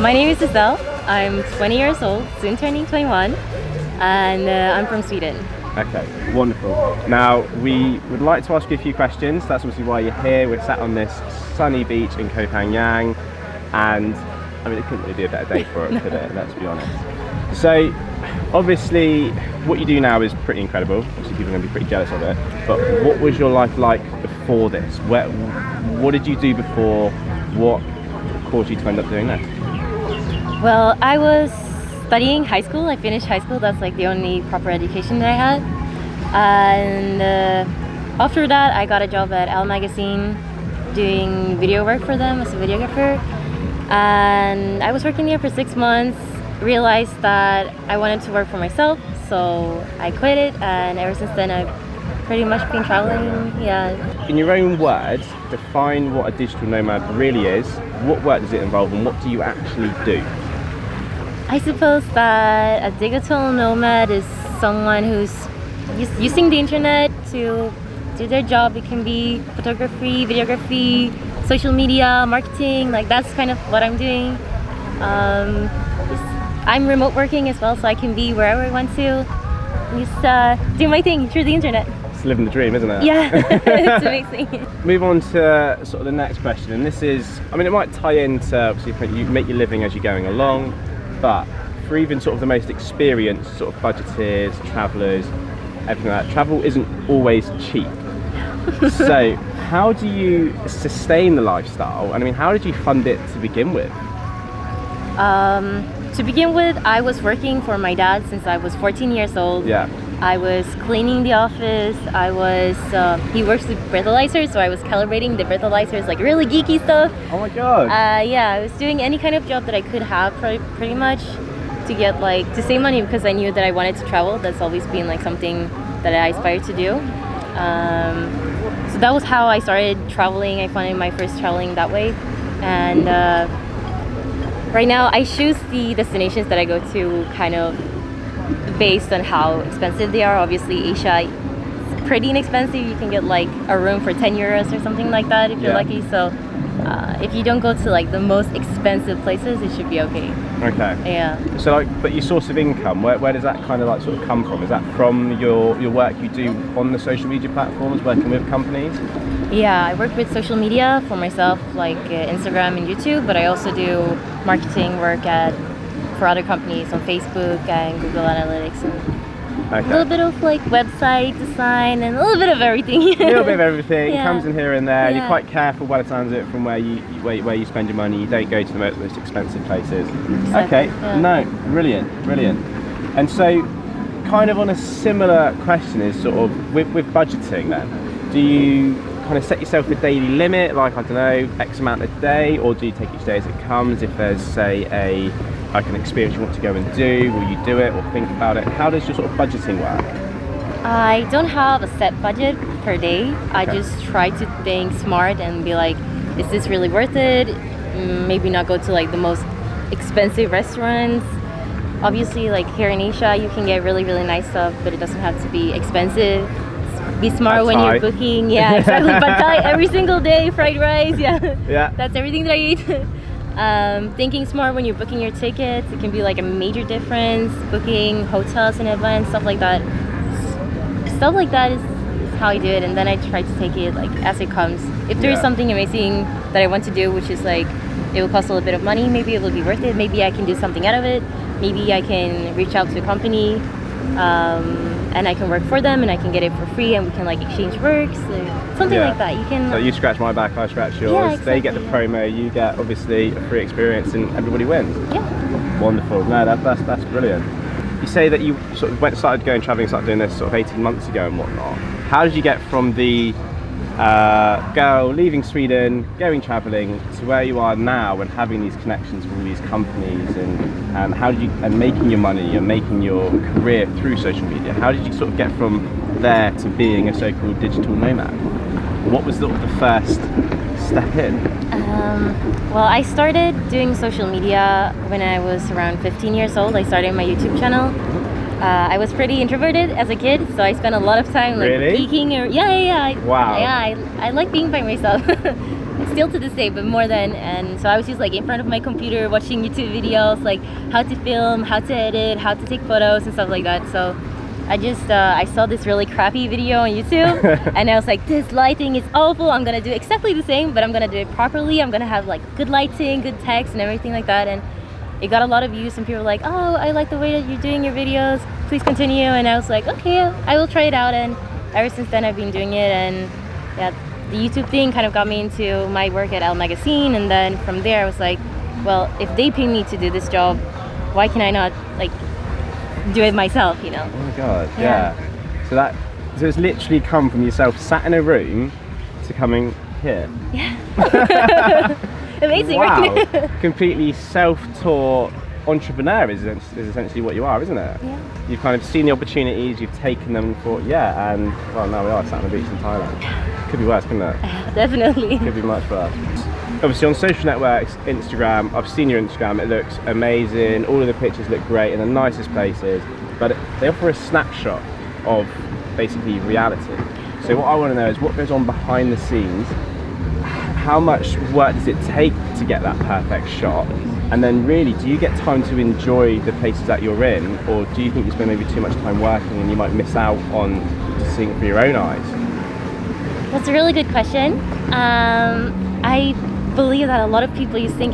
My name is Estelle. I'm 20 years old, soon turning 21, and I'm from Sweden. Okay, wonderful. Now, we would like to ask you a few questions. That's obviously why you're here. We're sat on this sunny beach in Koh Phangan, and I mean, it couldn't really be a better day for it today, let's be honest. So, obviously, what you do now is pretty incredible. Obviously, people are going to be pretty jealous of it. But what was your life like before this? What did you do before? What caused you to end up doing this? Well, I was studying high school. I finished high school. That's like the only proper education that I had. And after that, I got a job at Elle magazine doing video work for them as a videographer. And I was working there for 6 months, realized that I wanted to work for myself, so I quit it, and ever since then I've pretty much been traveling. Yeah. In your own words, define what a digital nomad really is. What work does it involve, and what do you actually do? I suppose that a digital nomad is someone who's using the internet to do their job. It can be photography, videography, social media, marketing. Like, that's kind of what I'm doing. I'm remote working as well, so I can be wherever I want to. Just do my thing through the internet. It's living the dream, isn't it? Yeah, it's amazing. Move on to sort of the next question, and this is, I mean, it might tie into, obviously, you make your living as you're going along, but for even sort of the most experienced sort of budgeteers, travellers, everything like that, travel isn't always cheap. So how do you sustain the lifestyle? And I mean, how did you fund it to begin with? To begin with, I was working for my dad since I was 14 years old. Yeah. I was cleaning the office. He works with breathalyzers, so I was calibrating the breathalyzers, like really geeky stuff. Oh my god. Yeah, I was doing any kind of job that I could have pretty much to get to save money, because I knew that I wanted to travel. That's always been like something that I aspired to do. So that was how I started traveling. I funded my first traveling that way. And right now I choose the destinations that I go to kind of based on how expensive they are. Obviously, Asia is pretty inexpensive. You can get like a room for 10 euros or something like that if you're lucky. So if you don't go to like the most expensive places, it should be okay. Okay. Yeah. So but your source of income, where does that kind of like sort of come from? Is that from your work you do on the social media platforms, working with companies? Yeah, I work with social media for myself, like Instagram and YouTube, but I also do marketing work for other companies on Facebook and Google Analytics, and a little bit of like website design and a little bit of everything. A little bit of everything. Yeah. Comes in here and there. Yeah. You're quite careful by the sounds of it from where you spend your money. You don't go to the most expensive places. Exactly. Okay. Yeah. No, brilliant. And so, kind of on a similar question is sort of with budgeting then, do you kind of set yourself a daily limit, like, I don't know, X amount a day, or do you take each day as it comes? If there's, say, an experience you want to go and do, will you do it or think about it? How does your sort of budgeting work? I don't have a set budget per day. I just try to think smart and be like, is this really worth it? Maybe not go to like the most expensive restaurants. Obviously, like here in Asia, you can get really, really nice stuff, but it doesn't have to be expensive. Be smart when you're booking. Yeah, exactly. Pad Thai every single day, fried rice. Yeah. Yeah. That's everything that I eat. Thinking smart when you're booking your tickets. It can be like a major difference. Booking hotels in advance, stuff like that. Stuff like that is how I do it, and then I try to take it like as it comes. If there is something amazing that I want to do, which is like it will cost a little bit of money, maybe it will be worth it. Maybe I can do something out of it. Maybe I can reach out to a company. And I can work for them, and I can get it for free, and we can like exchange works, something like that. You can. So you scratch my back, I scratch yours. Yeah, exactly, they get the promo, you get obviously a free experience, and everybody wins. Yeah. Wonderful. No, that's brilliant. You say that you sort of started going traveling, started doing this sort of 18 months ago and whatnot. How did you get from the girl leaving Sweden, going traveling, to where you are now and having these connections with all these companies, and how did you, and making your money and making your career through social media? How did you sort of get from there to being a so-called digital nomad? What was the first step in? Well, I started doing social media when I was around 15 years old. I started my YouTube channel. I was pretty introverted as a kid, so I spent a lot of time like peeking. Wow. Yeah, I like being by myself. still to this day, but more than. And so I was just like in front of my computer watching YouTube videos, like how to film, how to edit, how to take photos and stuff like that. So I just I saw this really crappy video on YouTube and I was like, this lighting is awful. I'm gonna do exactly the same, but I'm gonna do it properly. I'm gonna have like good lighting, good text and everything like that. And it got a lot of views and people were like, oh, I like the way that you're doing your videos, please continue. And I was like, okay, I will try it out. And ever since then I've been doing it. And yeah, the YouTube thing kind of got me into my work at Elle magazine. And then from there I was like, well, if they pay me to do this job, why can I not like do it myself, you know? Oh my god, yeah. So it's literally come from yourself sat in a room to coming here. Yeah. Amazing, wow. right? Completely self-taught entrepreneur is essentially what you are, isn't it? Yeah. You've kind of seen the opportunities, you've taken them and thought, yeah, and well, now we are sat on the beach in Thailand. Could be worse, couldn't it? Definitely. Could be much worse. Obviously on social networks, Instagram, I've seen your Instagram, it looks amazing, all of the pictures look great in the nicest places, but they offer a snapshot of basically reality. So what I want to know is what goes on behind the scenes, how much work does it take to get that perfect shot, and then really, do you get time to enjoy the places that you're in, or do you think you spend maybe too much time working and you might miss out on seeing it for your own eyes? That's a really good question. I believe that a lot of people, you think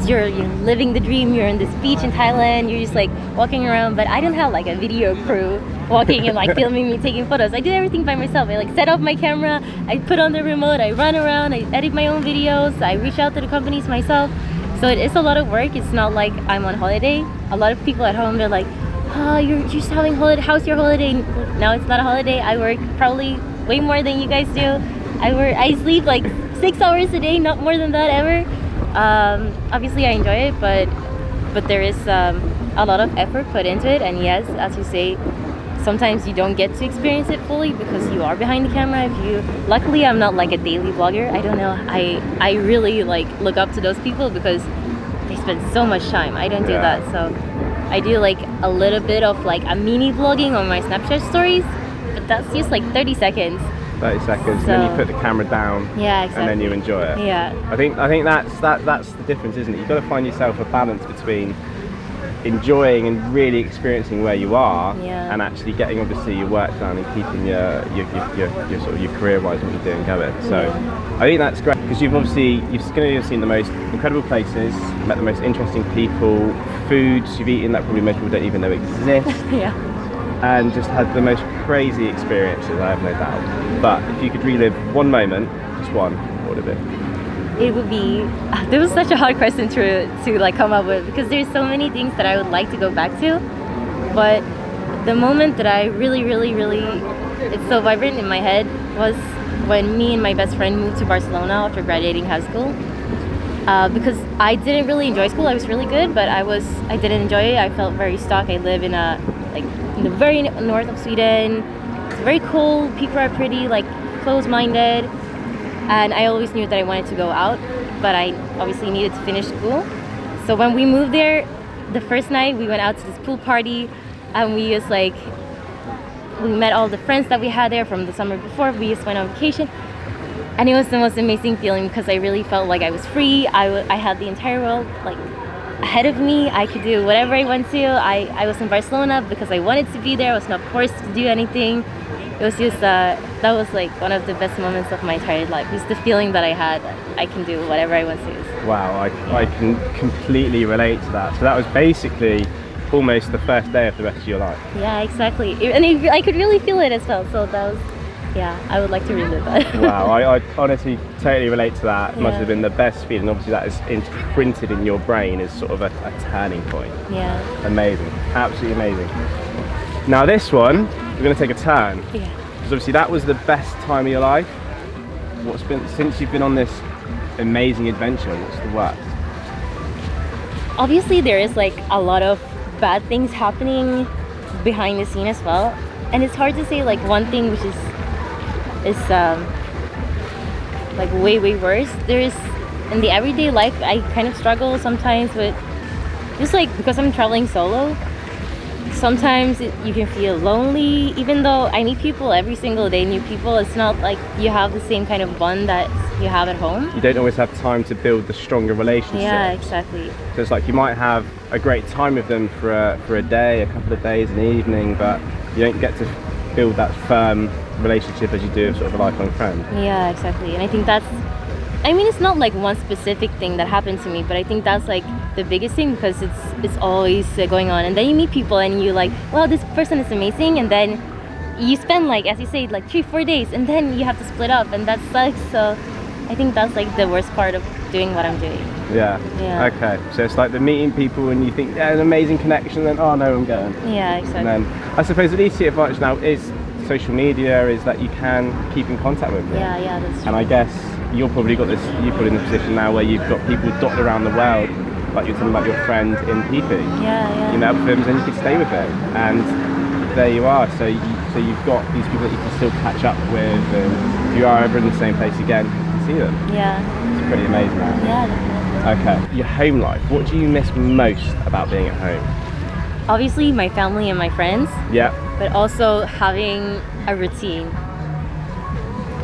you're living the dream, you're on this beach in Thailand, you're just like walking around, but I don't have like a video crew walking and like filming me taking photos. I do everything by myself. I like set up my camera, I put on the remote, I run around, I edit my own videos, I reach out to the companies myself. So it is a lot of work. It's not like I'm on holiday. A lot of people at home, they're like, oh, you're just having holiday, how's your holiday? No, it's not a holiday. I work probably way more than you guys do. I sleep like 6 hours a day, not more than that ever. Obviously I enjoy it, but there is a lot of effort put into it. And yes, as you say, sometimes you don't get to experience it fully because you are behind the camera. Luckily I'm not like a daily vlogger. I don't know, I really like look up to those people because they spend so much time. I don't do that. So I do like a little bit of like a mini vlogging on my Snapchat stories, but that's just like 30 seconds. 30 seconds, so, and then you put the camera down, yeah, exactly. And then you enjoy it. Yeah. I think that's the difference, isn't it? You've got to find yourself a balance between enjoying and really experiencing where you are, and actually getting obviously your work done and keeping your sort of your career-wise what you're doing going. So I think that's great because you've going to have seen the most incredible places, met the most interesting people, foods you've eaten that probably most people don't even know exist. Yeah. And just had the most crazy experiences, I have no doubt. But if you could relive one moment, just one, what would it be? It would be, this was such a hard question to like come up with because there's so many things that I would like to go back to. But the moment that I really, it's so vibrant in my head was when me and my best friend moved to Barcelona after graduating high school. Because I didn't really enjoy school. I was really good, but I didn't enjoy it. I felt very stuck. I live in the very north of Sweden. It's very cold. People are pretty like close-minded, and I always knew that I wanted to go out, but I obviously needed to finish school. So when we moved there, the first night we went out to this pool party, and we met all the friends that we had there from the summer before. We just went on vacation. And it was the most amazing feeling because I really felt like I was free. I had the entire world like ahead of me. I could do whatever I want to. I was in Barcelona because I wanted to be there. I was not forced to do anything. It was just, that was like one of the best moments of my entire life. Just the feeling that I had, I can do whatever I want to. Wow, I can completely relate to that. So that was basically almost the first day of the rest of your life. Yeah, exactly. And I could really feel it as well. So that was, yeah, I would like to relive that. Wow, I honestly totally relate to that. It must have been the best feeling. Obviously that is imprinted in your brain as sort of a turning point. Yeah. Amazing, absolutely amazing. Now this one, we're going to take a turn. Yeah. Because obviously that was the best time of your life. What's been, since you've been on this amazing adventure, what's the worst? Obviously there is like a lot of bad things happening behind the scene as well. And it's hard to say like one thing which is like way worse. There's in the everyday life I kind of struggle sometimes with just like because I'm traveling solo, sometimes you can feel lonely, even though I meet people every single day, new people. It's not like you have the same kind of bond that you have at home. You don't always have time to build the stronger relationships. Yeah, exactly. So it's like you might have a great time with them for a day, a couple of days, an evening, but you don't get to build that firm relationship as you do with sort of a lifelong friend. Yeah, exactly. And I think that's, I mean, it's not like one specific thing that happened to me, but I think that's like the biggest thing, because it's always going on. And then you meet people and you're like, well, this person is amazing, and then you spend, like, as you say, like 3-4 days, and then you have to split up, and that sucks. So I think that's like the worst part of doing what I'm doing. Yeah. Okay. So it's like the meeting people and you think, yeah, an amazing connection, and then, oh no, I'm going. Yeah, exactly. And then I suppose the least advantage now is social media, is that you can keep in contact with them. Yeah, that's true. And I guess you're probably in the position now where you've got people dotted around the world, like you're talking about your friend in PP. Yeah. You met up with him and you could stay with him, and there you are. So you've got these people that you can still catch up with, and if you are ever in the same place again, you can see them. Yeah. It's pretty amazing. Yeah, definitely. Okay, your home life. What do you miss most about being at home? Obviously, my family and my friends. Yeah. But also having a routine.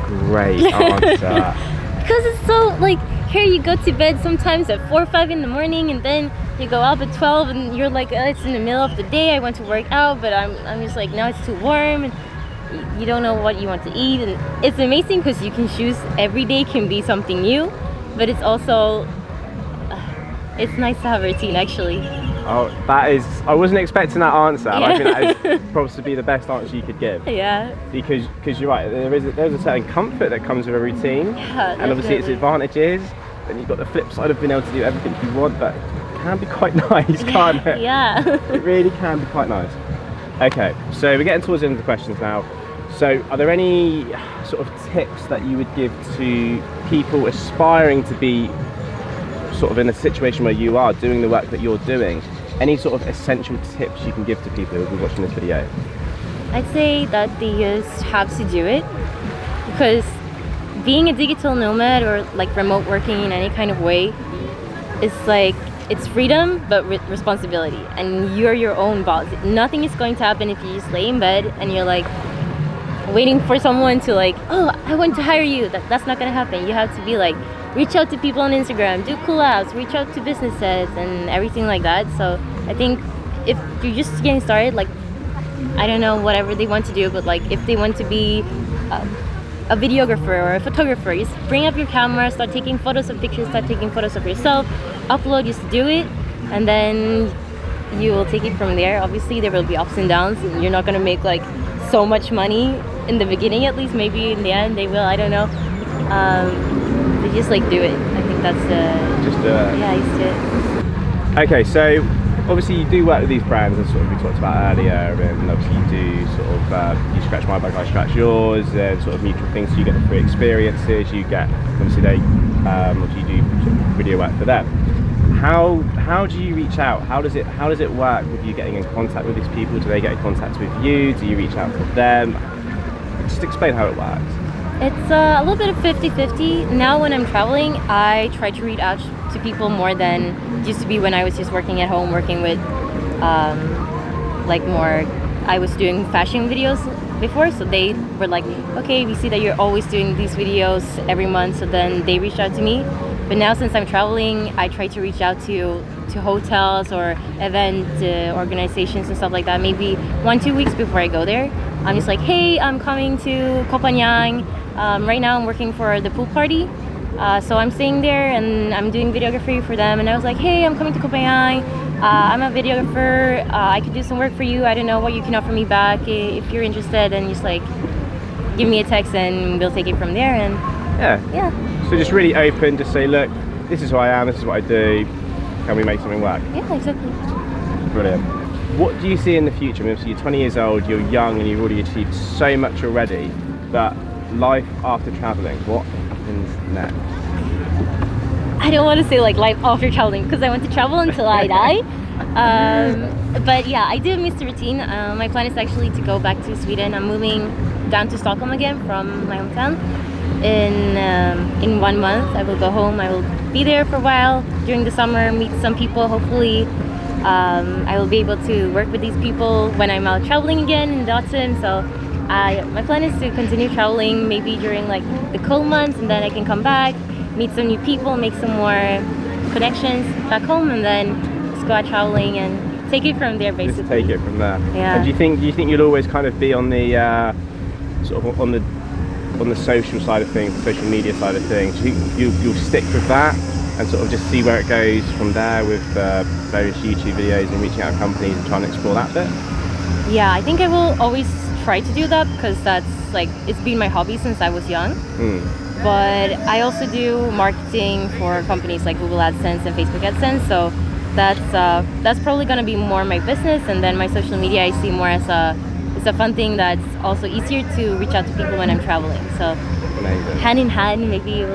Great answer. Because it's so, like, here you go to bed sometimes at 4 or 5 in the morning, and then you go up at 12 and you're like, oh, it's in the middle of the day, I want to work out, but I'm just like, now it's too warm, and you don't know what you want to eat. And it's amazing because you can choose, every day can be something new, but it's also, it's nice to have a routine, actually. Oh, that is, I wasn't expecting that answer. Yeah. I think that is probably to be the best answer you could give. Yeah. Because you're right, there's a certain comfort that comes with a routine. Yeah, and obviously its advantages. Then you've got the flip side of being able to do everything you want, but it can be quite nice, can't it? Yeah. It really can be quite nice. Okay, so we're getting towards the end of the questions now. So are there any sort of tips that you would give to people aspiring to be sort of in a situation where you are doing the work that you're doing? Any sort of essential tips you can give to people who will be watching this video? I'd say that they just have to do it, because being a digital nomad or like remote working in any kind of way is like, it's freedom but responsibility, and you're your own boss. Nothing is going to happen if you just lay in bed and you're like waiting for someone to like, oh, I want to hire you. That's not gonna happen. You have to be like, reach out to people on Instagram, do collabs, reach out to businesses and everything like that. So I think if you're just getting started, like, I don't know, whatever they want to do, but like if they want to be a videographer or a photographer, just bring up your camera, start taking photos of pictures, start taking photos of yourself, upload, just do it, and then you will take it from there. Obviously there will be ups and downs, and you're not going to make like so much money in the beginning, at least. Maybe in the end they will, I don't know. But just like do it. I think that's just do it. Yeah, just do it. Okay, so obviously you do work with these brands, as sort of we talked about earlier, and obviously you do sort of you scratch my back, I scratch yours, and sort of mutual things. So you get the free experiences, you get, obviously they obviously you do sort of video work for them. How do you reach out? How does it work with you getting in contact with these people? Do they get in contact with you? Do you reach out to them? Just explain how it works. It's a little bit of 50-50. Now when I'm traveling, I try to reach out to people more than it used to be when I was just working at home, working with like more, I was doing fashion videos before, so they were like, okay, we see that you're always doing these videos every month, so then they reached out to me. But now since I'm traveling, I try to reach out to hotels or event organizations and stuff like that, maybe 1-2 weeks before I go there. I'm just like, hey, I'm coming to Koh Phangan. Right now I'm working for the pool party. So I'm staying there and I'm doing videography for them. And I was like, hey, I'm coming to Koh Phangan. I'm a videographer. I could do some work for you. I don't know what you can offer me back. If you're interested, then just like give me a text and we'll take it from there. And yeah. So just really open, just say, look, this is who I am, this is what I do. Can we make something work? Yeah, exactly. Brilliant. What do you see in the future? I mean, obviously you're 20 years old, you're young, and you've already achieved so much already. But life after traveling, what happens next? I don't want to say like life after traveling, because I want to travel until I die. But yeah, I do miss the routine. My plan is actually to go back to Sweden. I'm moving down to Stockholm again from my hometown. In 1 month I will go home. I will be there for a while during the summer, meet some people, hopefully I will be able to work with these people when I'm out traveling again in the autumn. So my plan is to continue traveling maybe during like the cold months, and then I can come back, meet some new people, make some more connections back home, and then just go out traveling and take it from there, basically. Just take it from there. Yeah. And do you think you'll always kind of be on the sort of on the social side of things, the social media side of things? Do you think you'll stick with that and sort of just see where it goes from there with various YouTube videos and reaching out to companies and trying to explore that bit? Yeah, I think I will always try to do that, because that's like, it's been my hobby since I was young. But I also do marketing for companies like Google AdSense and Facebook AdSense, so that's probably going to be more my business. And then my social media I see more as a fun thing that's also easier to reach out to people when I'm traveling. So Amazing. hand in hand, maybe it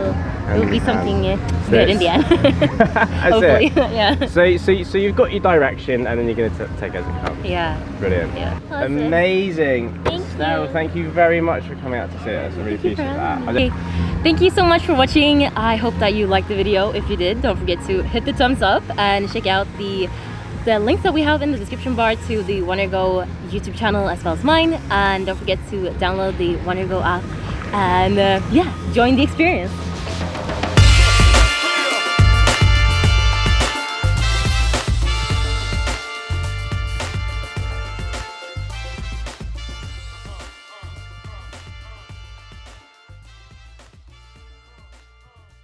will be something good in the end. Hopefully. Yeah. So you've got your direction, and then you're going to take it as it comes. Yeah. Brilliant. Yeah. Awesome. Amazing. Thank Estelle, you. thank you very much for coming out to see us. I really appreciate that. Okay. Thank you so much for watching. I hope that you liked the video. If you did, don't forget to hit the thumbs up and check out the links that we have in the description bar to the Wandergo YouTube channel as well as mine. And don't forget to download the Wandergo app and yeah, join the experience.